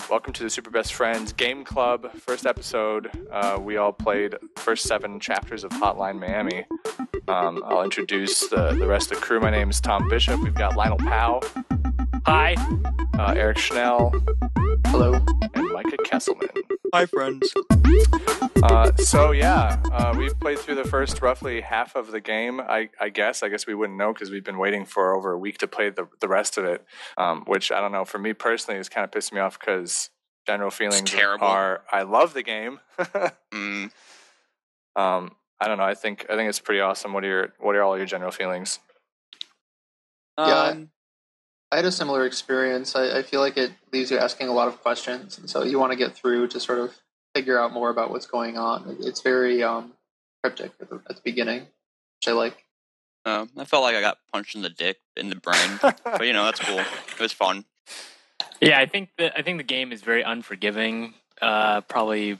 Welcome to the Super Best Friends Game Club. First episode, we all played first 7 chapters of Hotline Miami. I'll introduce the rest of the crew. My name is Tom Bishop. We've got Lionel Powell. Hi. Erich Schnell. Hello. And Micah Kesselman. Hi, friends. We've played through the first roughly half of the game, I guess. I guess we wouldn't know because we've been waiting for over a week to play the rest of it, which, I don't know, for me personally is kind of pissing me off because general feelings are, I love the game. I don't know, I think it's pretty awesome. What are all your general feelings? I had a similar experience. I feel like it leaves you asking a lot of questions, and so you want to get through to sort of figure out more about what's going on. It's very cryptic at the beginning, which I like. I felt like I got punched in the brain, but that's cool. It was fun. Yeah, I think the game is very unforgiving, probably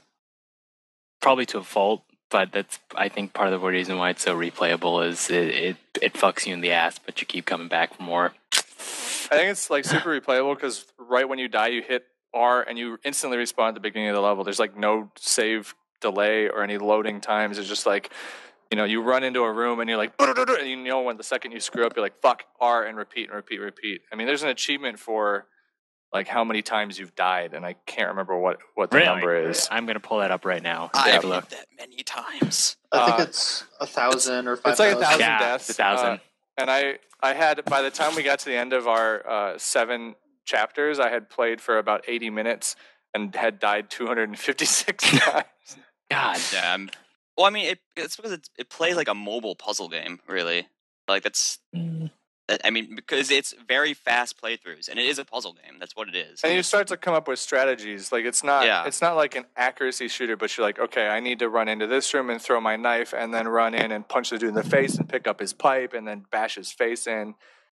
to a fault. But that's, I think, part of the reason why it's so replayable is it fucks you in the ass, but you keep coming back for more. I think it's like super replayable because right when you die, you hit R and you instantly respawn at the beginning of the level. There's like no save delay or any loading times. It's just like, you run into a room and you're like, and when the second you screw up, you're like, fuck, R and repeat and repeat and repeat. I mean, there's an achievement for like how many times you've died, and I can't remember what the number is. I'm going to pull that up right now. I've looked that many times. I think it's 1,000 or 5,000. It's like 1,000 yeah, deaths. 1,000. And I had, by the time we got to the end of our 7 chapters, I had played for about 80 minutes and had died 256 times. God damn. Well, I mean, it's because it plays like a mobile puzzle game, really. Like, that's... I mean, because it's very fast playthroughs, and it is a puzzle game. That's what it is. And you start to come up with strategies. Like, it's not like an accuracy shooter, but you're like, okay, I need to run into this room and throw my knife, and then run in and punch the dude in the face and pick up his pipe, and then bash his face in.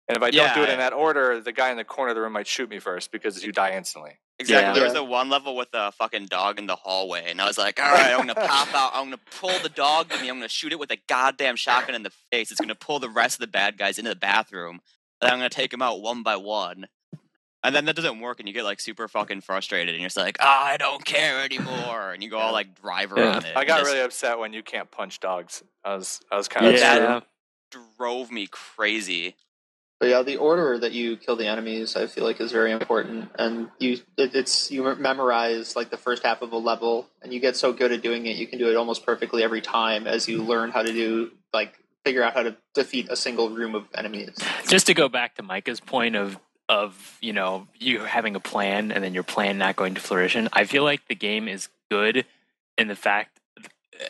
And if I don't do it in that order, the guy in the corner of the room might shoot me first because you die instantly. Exactly. Yeah. There was the one level with a fucking dog in the hallway, and I was like, all right, I'm going to pop out. I'm going to pull the dog to me. I'm going to shoot it with a goddamn shotgun in the face. It's going to pull the rest of the bad guys into the bathroom. And I'm going to take them out one by one. And then that doesn't work, and you get like super fucking frustrated, and you're just like, I don't care anymore. And you go all like drive around it. I got really upset when you can't punch dogs. I was kind of upset. That drove me crazy. But yeah, the order that you kill the enemies, I feel like, is very important. And you memorize like the first half of a level, and you get so good at doing it, you can do it almost perfectly every time as you learn how to figure out how to defeat a single room of enemies. Just to go back to Micah's point of you having a plan and then your plan not going to fruition, I feel like the game is good in the fact,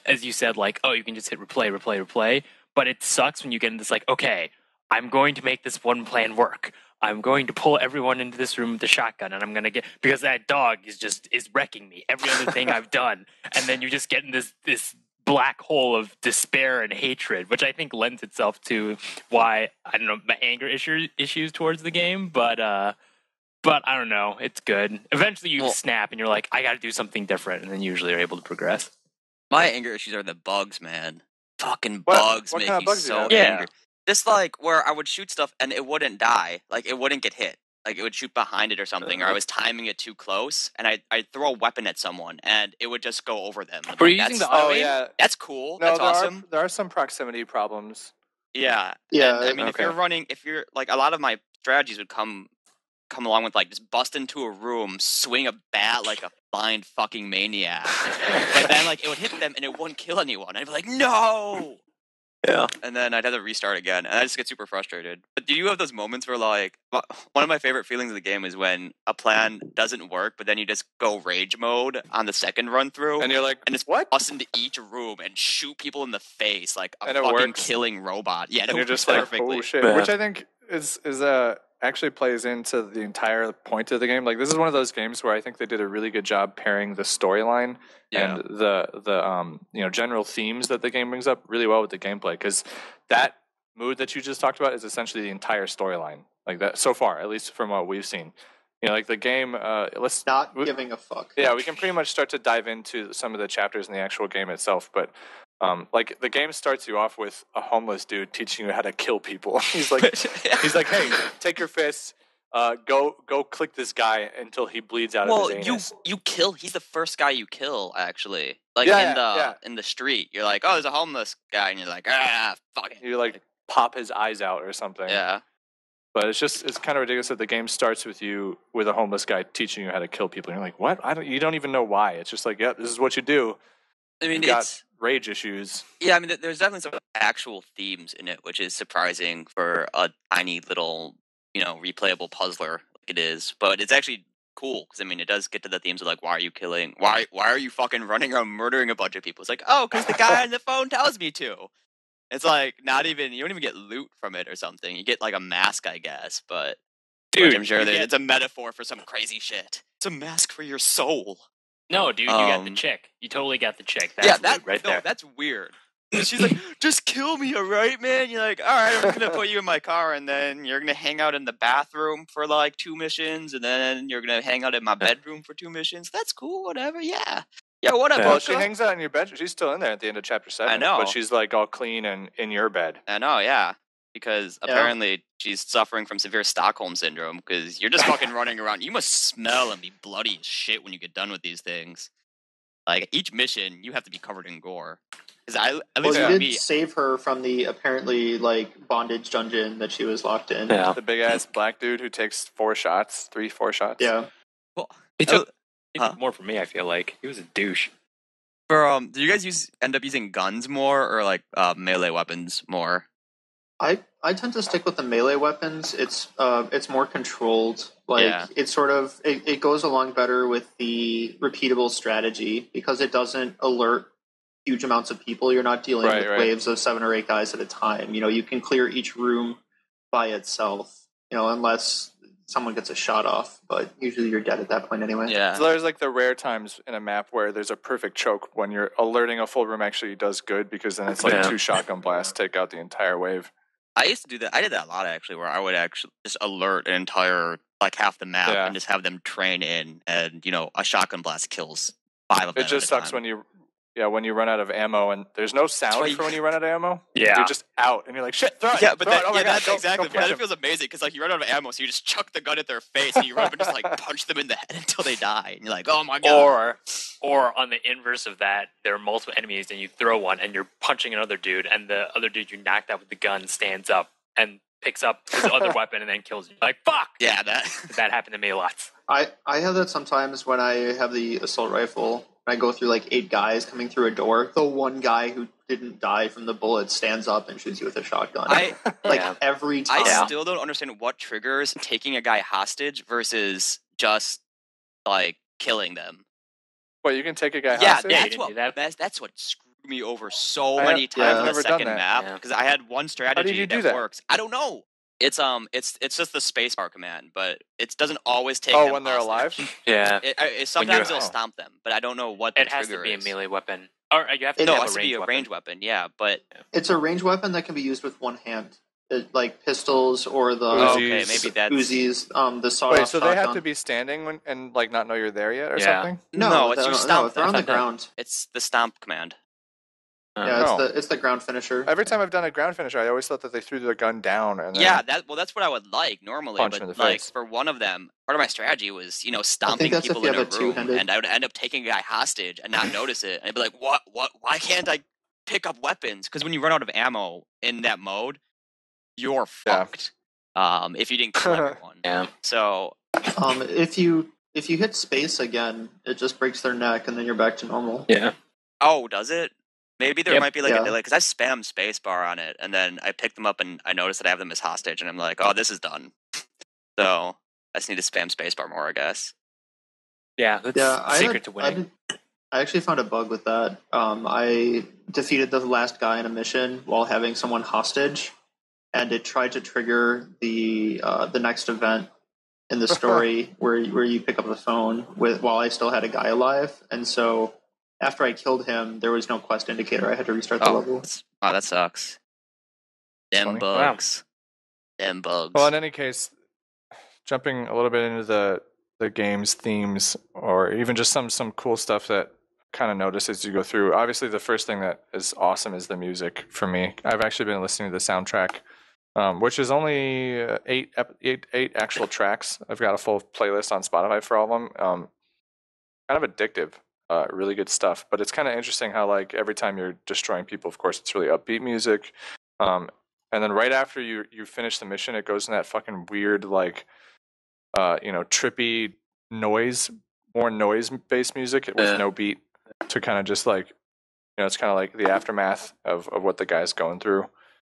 as you said, like, oh, you can just hit replay, but it sucks when you get in this like, okay, I'm going to make this one plan work. I'm going to pull everyone into this room with the shotgun, and I'm going to get, because that dog is wrecking me. Every other thing I've done. And then you just get in this black hole of despair and hatred, which I think lends itself to why, I don't know, my anger issues towards the game, but I don't know, it's good. Eventually you snap and you're like, I gotta do something different, and then usually you're able to progress. My anger issues are the bugs, man. Fucking bugs make me so angry. Just like where I would shoot stuff and it wouldn't die, like it wouldn't get hit. Like, it would shoot behind it or something, or I was timing it too close, and I'd throw a weapon at someone, and it would just go over them. Were you using the auto aim? Yeah. That's cool. No, that's awesome. There are some proximity problems. Yeah. Yeah. And, I mean, if you're, like, a lot of my strategies would come along with, like, just bust into a room, swing a bat like a blind fucking maniac. But then, like, it would hit them, and it wouldn't kill anyone. I'd be like, no! Yeah. And then I'd have to restart again, and I just get super frustrated. But do you have those moments where, like, one of my favorite feelings of the game is when a plan doesn't work, but then you just go rage mode on the second run through, and you're like, and just bust into each room and shoot people in the face like a fucking killing robot. Yeah, and you're just perfectly. Like, oh shit, which I think is actually plays into the entire point of the game. Like, this is one of those games where I think they did a really good job pairing the storyline and the general themes that the game brings up really well with the gameplay, because that mood that you just talked about is essentially the entire storyline, like that so far, at least from what we've seen. Like the game, giving a fuck. Yeah, we can pretty much start to dive into some of the chapters in the actual game itself, but like the game starts you off with a homeless dude teaching you how to kill people. He's like, hey, take your fists, go click this guy until he bleeds out of his anus. you kill. He's the first guy you kill, actually. Like in the street, you're like, oh, there's a homeless guy, and you're like, fuck it. You like pop his eyes out or something. Yeah. But it's kind of ridiculous that the game starts with you with a homeless guy teaching you how to kill people. And you're like, what? You don't even know why. It's just like, yep, this is what you do. I mean, you got rage issues. Yeah, I mean, there's definitely some actual themes in it, which is surprising for a tiny little, replayable puzzler like it is. But it's actually cool because I mean, it does get to the themes of like, why are you killing? Why are you fucking running around murdering a bunch of people? It's like, oh, because the guy on the phone tells me to. It's like you don't even get loot from it or something. You get like a mask, I guess, but dude, I'm sure it's a metaphor for some crazy shit. It's a mask for your soul. No, dude, you got the chick. You totally got the chick. That's there. That's weird. She's like, just kill me, alright, man? You're like, alright, I'm just gonna put you in my car, and then you're gonna hang out in the bathroom for like 2 missions, and then you're gonna hang out in my bedroom for 2 missions. That's cool, whatever, yeah. Yeah, whatever. Well, she hangs out in your bedroom. She's still in there at the end of chapter 7. I know. But she's like all clean and in your bed. I know, yeah. Because apparently she's suffering from severe Stockholm syndrome because you're just fucking running around. You must smell and be bloody as shit when you get done with these things. Like, each mission, you have to be covered in gore. Because you did save her from the apparently, like, bondage dungeon that she was locked in. Yeah. The big-ass black dude who takes 4 shots. Yeah. Well, he took more from me, I feel like. He was a douche. Do you guys end up using guns more or, like, melee weapons more? I tend to stick with the melee weapons. It's more controlled. Like it's sort of it goes along better with the repeatable strategy because it doesn't alert huge amounts of people. You're not dealing with waves of 7 or 8 guys at a time. You can clear each room by itself. Unless someone gets a shot off, but usually you're dead at that point anyway. Yeah. So there's like the rare times in a map where there's a perfect choke when you're alerting a full room actually does good because then it's like 2 shotgun blasts take out the entire wave. I used to do that. I did that a lot, actually, where I would actually just alert an entire, like, half the map and just have them train in, and, a shotgun blast kills 5 of them. It just sucks when you run out of ammo, and there's no sound for when you run out of ammo. Yeah. You're just out, and you're like, shit, throw it. Yeah, but oh my God, exactly. But it feels amazing, because, like, you run out of ammo, so you just chuck the gun at their face, and you run up and just, like, punch them in the head until they die. And you're like, oh my God. Or on the inverse of that, there are multiple enemies, and you throw one, and you're punching another dude, and the other dude you knocked out with the gun stands up and picks up his other weapon and then kills you. Like, fuck! Yeah, that happened to me a lot. I have that sometimes when I have the assault rifle. I go through like 8 guys coming through a door. The one guy who didn't die from the bullet stands up and shoots you with a shotgun. Every time. I still don't understand what triggers taking a guy hostage versus just like killing them. Well, you can take a guy hostage? That's what screwed me over so many times on the second map because I had one strategy that works. I don't know. It's just the spacebar command, but it doesn't always take. Oh, when they're alive. Yeah. Sometimes it'll stomp them, but I don't know what the trigger is. It has to be a melee weapon. Or you have to it has to be a range weapon. Yeah, but it's a range weapon that can be used with one hand, like pistols or the maybe that's Uzis. The sawed-off Wait, so they have to be standing and like not know you're there yet or something? No, it's your stomp. They're on the ground. It's the stomp command. It's the ground finisher. Every time I've done a ground finisher, I always thought that they threw the gun down and then that's what I would like normally. But like for one of them, part of my strategy was stomping people in a room, and I would end up taking a guy hostage and not notice it, and I'd be like, what? Why can't I pick up weapons? Because when you run out of ammo in that mode, you're fucked. If you didn't kill everyone. So if you hit space again, it just breaks their neck, and then you're back to normal. Yeah. Oh, does it? Maybe there might be like a delay because I spam spacebar on it, and then I pick them up and I notice that I have them as hostage, and I'm like, oh, this is done. So I just need to spam spacebar more, I guess. Yeah, that's the secret to winning. I actually found a bug with that. I defeated the last guy in a mission while having someone hostage, and it tried to trigger the next event in the story where you pick up the phone while I still had a guy alive, and so. After I killed him, there was no quest indicator. I had to restart the level. Oh, that sucks. Them bugs. Wow. Them bugs. Well, in any case, jumping a little bit into the game's themes, or even just some cool stuff that kind of notice as you go through. Obviously, the first thing that is awesome is the music for me. I've actually been listening to the soundtrack which is only eight actual tracks. I've got a full playlist on Spotify for all of them. Kind of addictive, really good stuff. But it's kind of interesting how like every time you're destroying people, of course, it's really upbeat music. And then right after you finish the mission, it goes in that fucking weird like trippy noise, more noise-based music with no beat to kind of just like it's kind of like the aftermath of what the guy's going through.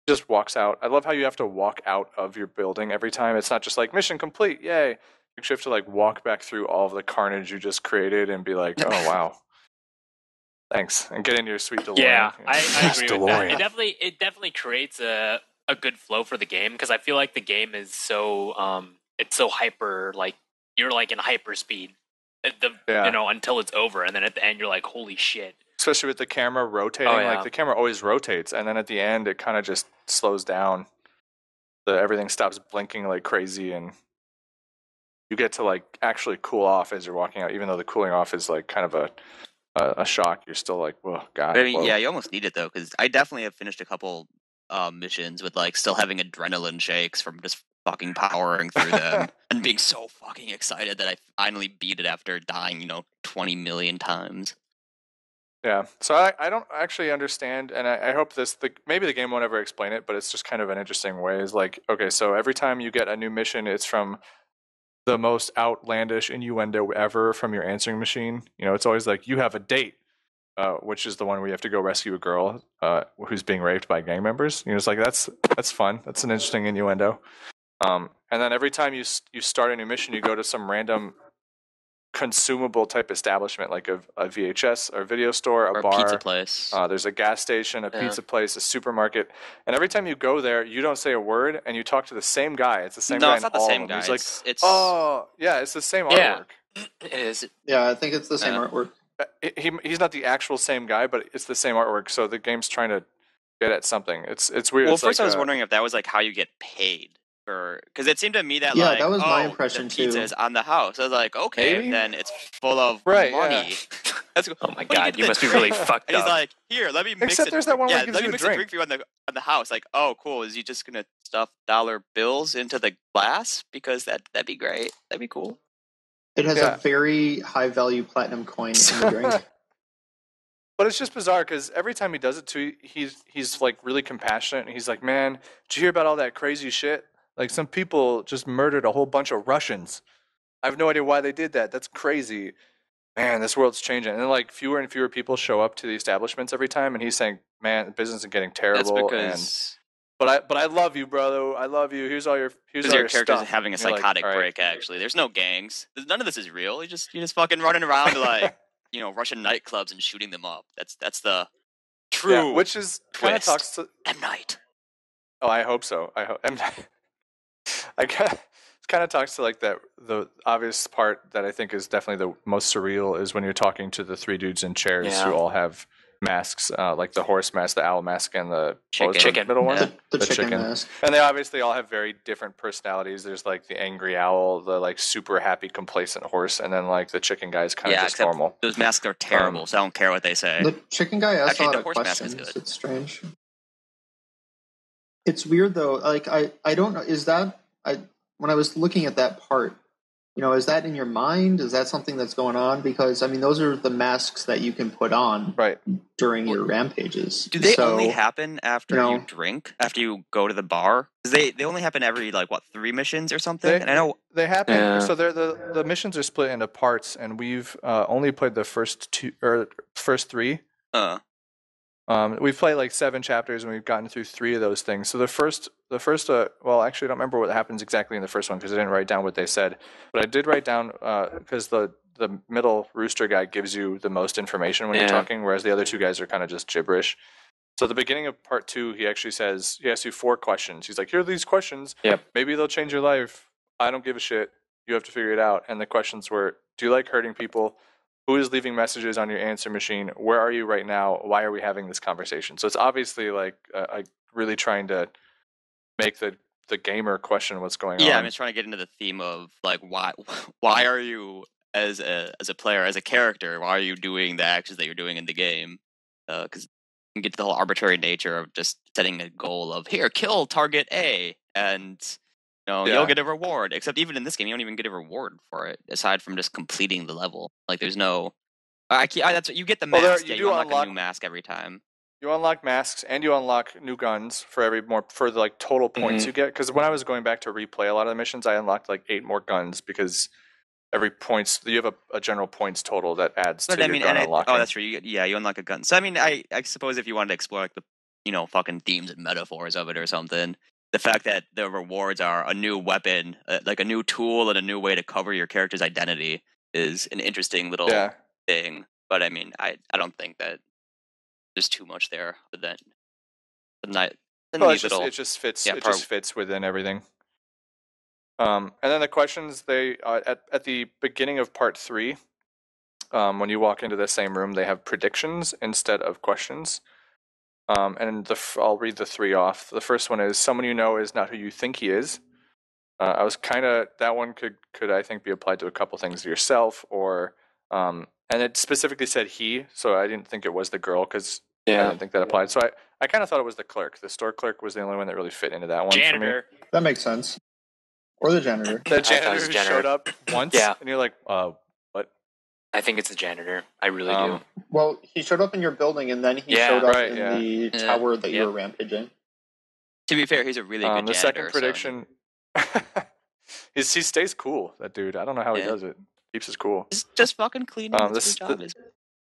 Just walks out. I love how you have to walk out of your building every time. It's not just like mission complete, yay. You have to like walk back through all of the carnage you just created and be like, oh wow, thanks, and get into your sweet DeLorean. Yeah, I agree with that. DeLorean. It definitely creates a good flow for the game because I feel like the game is so it's so hyper, like you're like in hyper speed until it's over, and then at the end you're like, holy shit. Especially with the camera rotating, like the camera always rotates, and then at the end it kind of just slows down. Everything stops blinking like crazy, and you get to like actually cool off as you're walking out. Even though the cooling off is like kind of a shock, you're still like, "Whoa, God!" I mean, yeah, you almost need it though, because I definitely have finished a couple missions with like still having adrenaline shakes from just fucking powering through them and being so fucking excited that I finally beat it after dying, 20 million times. Yeah, so I don't actually understand, and I hope maybe the game won't ever explain it, but it's just kind of an interesting way. Is like, okay, so every time you get a new mission, it's from the most outlandish innuendo ever from your answering machine. It's always like, you have a date, which is the one where you have to go rescue a girl who's being raped by gang members. It's like, that's fun. That's an interesting innuendo. And then every time you start a new mission, you go to some random consumable type establishment, like a VHS or video store, a bar, pizza place. There's a gas station, a pizza place, a supermarket, and every time you go there, you don't say a word, and you talk to the same guy. It's the same guy. No, it's not the same guy. He's like, oh, yeah, it's the same artwork. It is. Yeah, I think it's the same artwork. He's not the actual same guy, but it's the same artwork. So the game's trying to get at something. It's weird. Well, it's first like, I was wondering if that was like how you get paid. Because it seemed to me that that was my impression the pizza too. is on the house. I was like, okay, Maybe? then it's full of Right, money. yeah. That's Oh my god, you must be really fucked And up. he's like, here, let me mix Except it. there's that one where yeah, he gives let you me a mix drink. a drink for you on the house. Like, oh, cool. Is he just gonna stuff dollar bills into the glass? Because that'd be great. That'd be cool. It has a very high value platinum coin in the drink. But it's just bizarre because every time he does it too, he's like really compassionate, and he's like, man, did you hear about all that crazy shit? Like, some people just murdered a whole bunch of Russians. I have no idea why they did that. That's crazy. Man, this world's changing. And then, like, fewer and fewer people show up to the establishments every time, and he's saying, man, the business is getting terrible. That's because... But I love you, brother. I love you. Here's all your character's stuff. having a And you're like, psychotic all right. break, actually. There's no gangs. None of this is real. You're just fucking running around to, like, Russian nightclubs and shooting them up. That's the true Yeah, which is kind of twist. talks to... M. Night. Oh, I hope so. I hope... it kind of talks to like that. The obvious part that I think is definitely the most surreal is when you're talking to the three dudes in chairs who all have masks, like the horse mask, the owl mask, and the chicken middle one, The chicken mask. And they obviously all have very different personalities. There's like the angry owl, the like super happy complacent horse, and then like the chicken guy's kind of just normal. Those masks are terrible, so I don't care what they say. The chicken guy asks a lot the of horse mask is questions. good. It's strange. It's weird though. Like I don't know. Is that when I was looking at that part, is that in your mind? Is that something that's going on? Because I mean, those are the masks that you can put on during your rampages. Do they only happen after you drink? After you go to the bar? Because they only happen every 3 missions or something. And I know they happen. Yeah. So the missions are split into parts, and we've only played the first 3. We've played like 7 chapters, and we've gotten through 3 of those things. So the first, well, actually, I don't remember what happens exactly in the first one because I didn't write down what they said. But I did write down because the middle rooster guy gives you the most information when you're talking, whereas the other 2 guys are kind of just gibberish. So at the beginning of part 2, he actually says he asks you 4 questions. He's like, "Here are these questions. Yep. Maybe they'll change your life. I don't give a shit. You have to figure it out." And the questions were: do you like hurting people? Who is leaving messages on your answer machine? Where are you right now? Why are we having this conversation? So it's obviously like really trying to make the gamer question what's going on. Yeah, I'm just trying to get into the theme of like why are you as a player, as a character, why are you doing the actions that you're doing in the game? Because can get to the whole arbitrary nature of just setting a goal of here, kill target A, and you'll get a reward. Except even in this game, you don't even get a reward for it aside from just completing the level. Like there's no. That's what you get the mask. You unlock a new mask every time. You unlock masks and you unlock new guns for the like total points you get. Because when I was going back to replay a lot of the missions, I unlocked like 8 more guns because every points you have a general points total that adds to your gun unlocking. Oh, that's true. You unlock a gun. So I mean, I suppose if you wanted to explore like the fucking themes and metaphors of it or something, the fact that the rewards are a new weapon, like a new tool and a new way to cover your character's identity is an interesting little thing. But I mean, I don't think that there's too much there other than it just fits. It just fits within everything. And then the questions at the beginning of part 3, when you walk into the same room, they have predictions instead of questions. And I'll read the 3 off. The first one is someone you know is not who you think he is. I was that one could I think be applied to a couple things yourself or and it specifically said he, so I didn't think it was the girl because I didn't think that applied. So I kind of thought it was the clerk. The store clerk was the only one that really fit into that one. Janitor. For me. That makes sense. Or the janitor. The janitor who showed up once, and you're like, what? I think it's the janitor. I really do. Well, he showed up in your building, and then he showed up in the tower that you were rampaging. To be fair, he's a really good janitor. The second prediction, he stays cool, that dude. I don't know how he does it. Keeps his cool. Just fucking cleaning.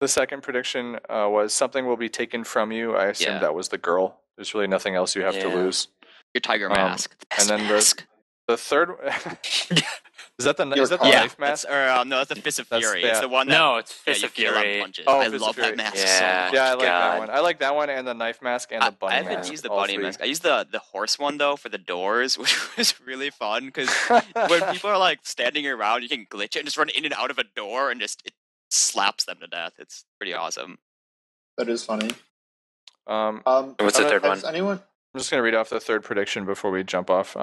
The second prediction was something will be taken from you. I assumed that was the girl. There's really nothing else you have to lose. Your tiger mask. And then the third is that the knife mask? No, that's the Fist of Fury. It's the one that it's Fist of Fury. Punches. I love that mask so much. Yeah, I like that one. I like that one and the knife mask and the bunny mask. I haven't used the bunny mask. I used the horse one though for the doors, which was really fun because when people are like standing around, you can glitch it and just run in and out of a door and just it slaps them to death. It's pretty awesome. That is funny. What's the third one? Anyone? I'm just gonna read off the third prediction before we jump off.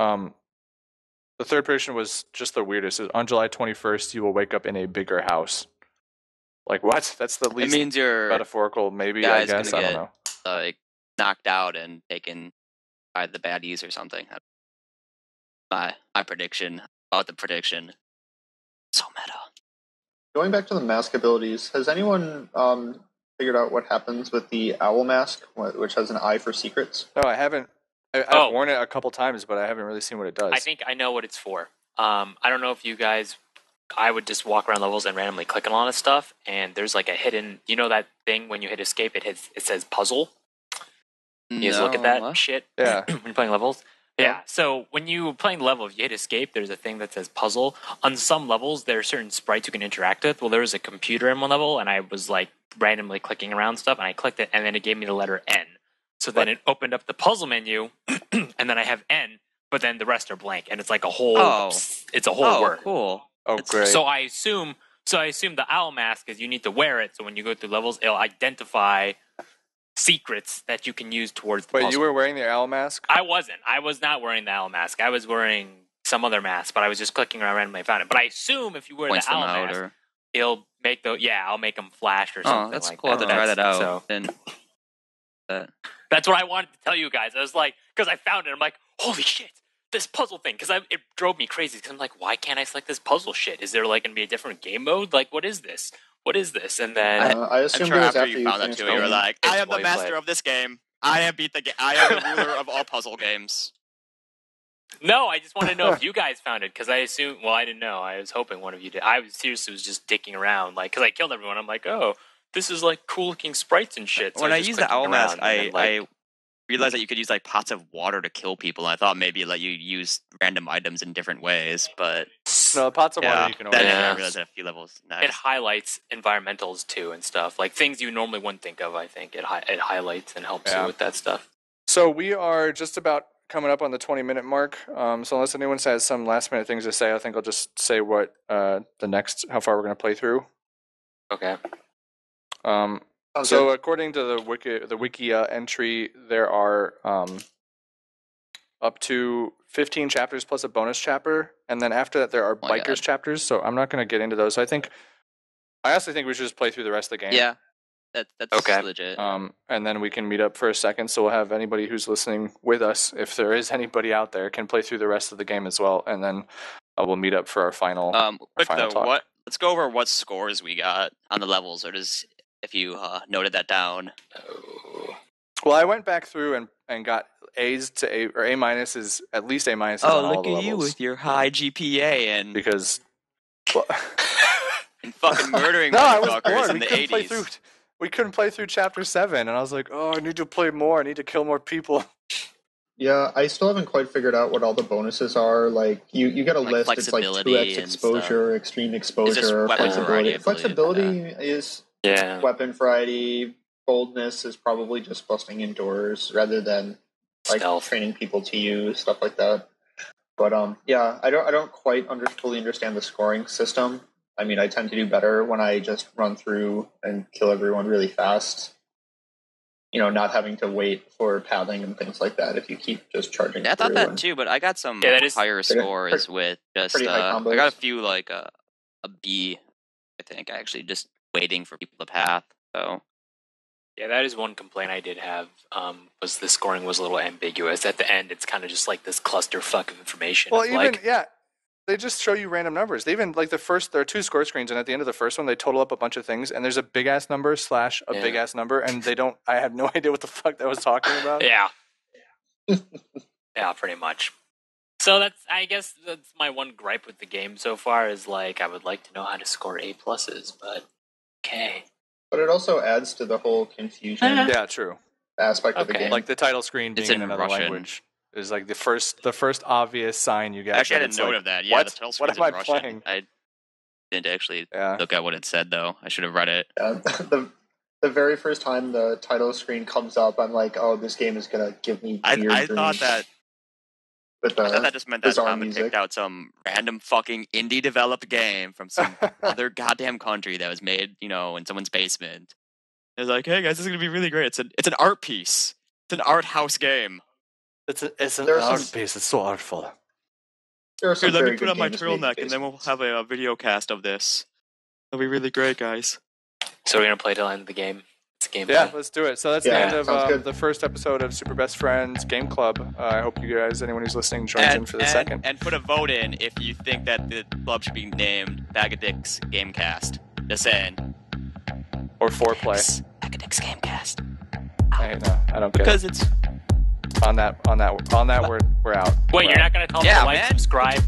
The third prediction was just the weirdest. On July 21st, you will wake up in a bigger house. Like what? That's the least metaphorical. Maybe I guess I don't know. Like knocked out and taken by the baddies or something. My prediction about the prediction. So meta. Going back to the mask abilities, has anyone figured out what happens with the owl mask, which has an eye for secrets? No, I haven't. I've worn it a couple times, but I haven't really seen what it does. I think I know what it's for. I don't know if you guys... I would just walk around levels and randomly click on a lot of stuff, and there's like a hidden... You know that thing when you hit escape, it says puzzle? You just look at that shit when you're playing levels? Yeah, so when you're playing the level, if you hit escape, there's a thing that says puzzle. On some levels, there are certain sprites you can interact with. Well, there was a computer in one level, and I was like randomly clicking around stuff, and I clicked it, and then it gave me the letter N. So then it opened up the puzzle menu, and then I have N, but then the rest are blank, and it's like a whole. It's a whole word. Cool. Oh, great. So I assume the owl mask is you need to wear it, so when you go through levels, it'll identify secrets that you can use towards the puzzle. Wait, you were wearing the owl mask? I wasn't. I was not wearing the owl mask. I was wearing some other mask, but I was just clicking around randomly and found it. But I assume if you wear the owl mask, it'll make I'll make them flash or something like that. That's cool. I have to try that out. So, that's what I wanted to tell you guys. I was like, because I found it, I'm like, holy shit, this puzzle thing. Because it drove me crazy. Because I'm like, why can't I select this puzzle shit? Is there like going to be a different game mode? Like, what is this? What is this? And then I assume I'm sure after you found that too, you were like, I am the master of this game. I have beat the game. I am the ruler of all puzzle games. No, I just want to know if you guys found it, because I assume. Well, I didn't know. I was hoping one of you did. I was just dicking around, like, because I killed everyone. I'm like, oh, this is like cool looking sprites and shit. So when I used the owl mask, I realized that you could use like pots of water to kill people. And I thought maybe like you use random items in different ways, but no, pots of water you can only. I realized at a few levels. Nice. It highlights environmentals too and stuff, like things you normally wouldn't think of. I think it highlights and helps you with that stuff. So we are just about coming up on the 20-minute mark. So unless anyone has some last-minute things to say, I think I'll just say what how far we're going to play through. Okay. So according to the Wikia entry, there are up to 15 chapters plus a bonus chapter, and then after that there are bikers chapters. So I'm not going to get into those. I honestly think we should just play through the rest of the game. Yeah. That's Okay. legit. And then we can meet up for a second. So we'll have anybody who's listening with us, if there is anybody out there, can play through the rest of the game as well. And then we'll meet up for our final. Quick final though, talk. let's go over what scores we got on the levels, or if you noted that down. Well, I went back through and got A's to A, or A minus is at least A minus on all the levels. your high GPA and Because well, and fucking murdering no, I was motherfuckers bored. in the 80s. We couldn't play through chapter 7, and I was like, oh, I need to play more. I need to kill more people. Yeah, I still haven't quite figured out what all the bonuses are. Like, you get a Like list. It's like flexibility 2x and exposure, extreme exposure, weapon variety, I flexibility. believe, Flexibility is Yeah. weapon variety. Boldness is probably just busting indoors rather than like Stealth. training people to use stuff like that. But yeah, I don't quite fully understand the scoring system. I mean, I tend to do better when I just run through and kill everyone really fast. You know, not having to wait for pathing and things like that if you keep just charging Yeah, I thought through. that and- too, but I got some Yeah, that is higher scores with just pretty high I combos. got a few like a B, I think, actually just waiting for people to path. So Yeah, that is one complaint I did have. Was the scoring was a little ambiguous. At the end, it's kind of just like this clusterfuck of information. Well, of even, like, yeah, they just show you random numbers. They even, like, there are 2 score screens, and at the end of the first one, they total up a bunch of things, and there's a big-ass number / a Yeah. big-ass number, and I had no idea what the fuck that was talking about. yeah, yeah, pretty much. So I guess that's my one gripe with the game so far is like I would like to know how to score A pluses, but okay. But it also adds to the whole confusion Yeah, true. aspect of the Okay. game. Like the title screen being It's in in another Russian. language is like the first obvious sign you get. actually, I that didn't it's note like, of that. Yeah, what? the title What screen's am I in Russian. playing? I didn't actually Yeah. look at what it said though. I should have read it. The very first time the title screen comes up, I'm like, oh, this game is gonna give me weird I dreams. thought that With I thought that just meant that bizarre Tom had music. picked out some random fucking indie developed game from some other goddamn country that was made, in someone's basement. It was like, hey guys, this is gonna be really great. It's an art piece. It's an art house game. It's an There's art some- piece. It's so artful. There are Here, some let very me put good on my games made in turtleneck and then we'll basements. have a video cast of this. It'll be really great, guys. So we're gonna play till the end of the game. It's gameplay. Yeah, let's do it. So that's the Yeah, end of sounds good. the first episode of Super Best Friends Game Club. I hope you guys, anyone who's listening, joins in for the second. And put a vote in if you think that the club should be named Bag of Dicks Gamecast. Just saying. Or foreplay. Bag of Dicks Gamecast. I don't care. Because it's On that, we're out. Wait, We're you're out. not gonna tell me Yeah, to like, man. subscribe?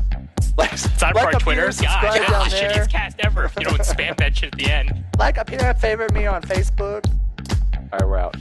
It's on Like our up Twitter. here, subscribe God, down it's the there. shittiest cast ever if you don't spam that shit at the end. Like up here, favorite me on Facebook. All right, we're out.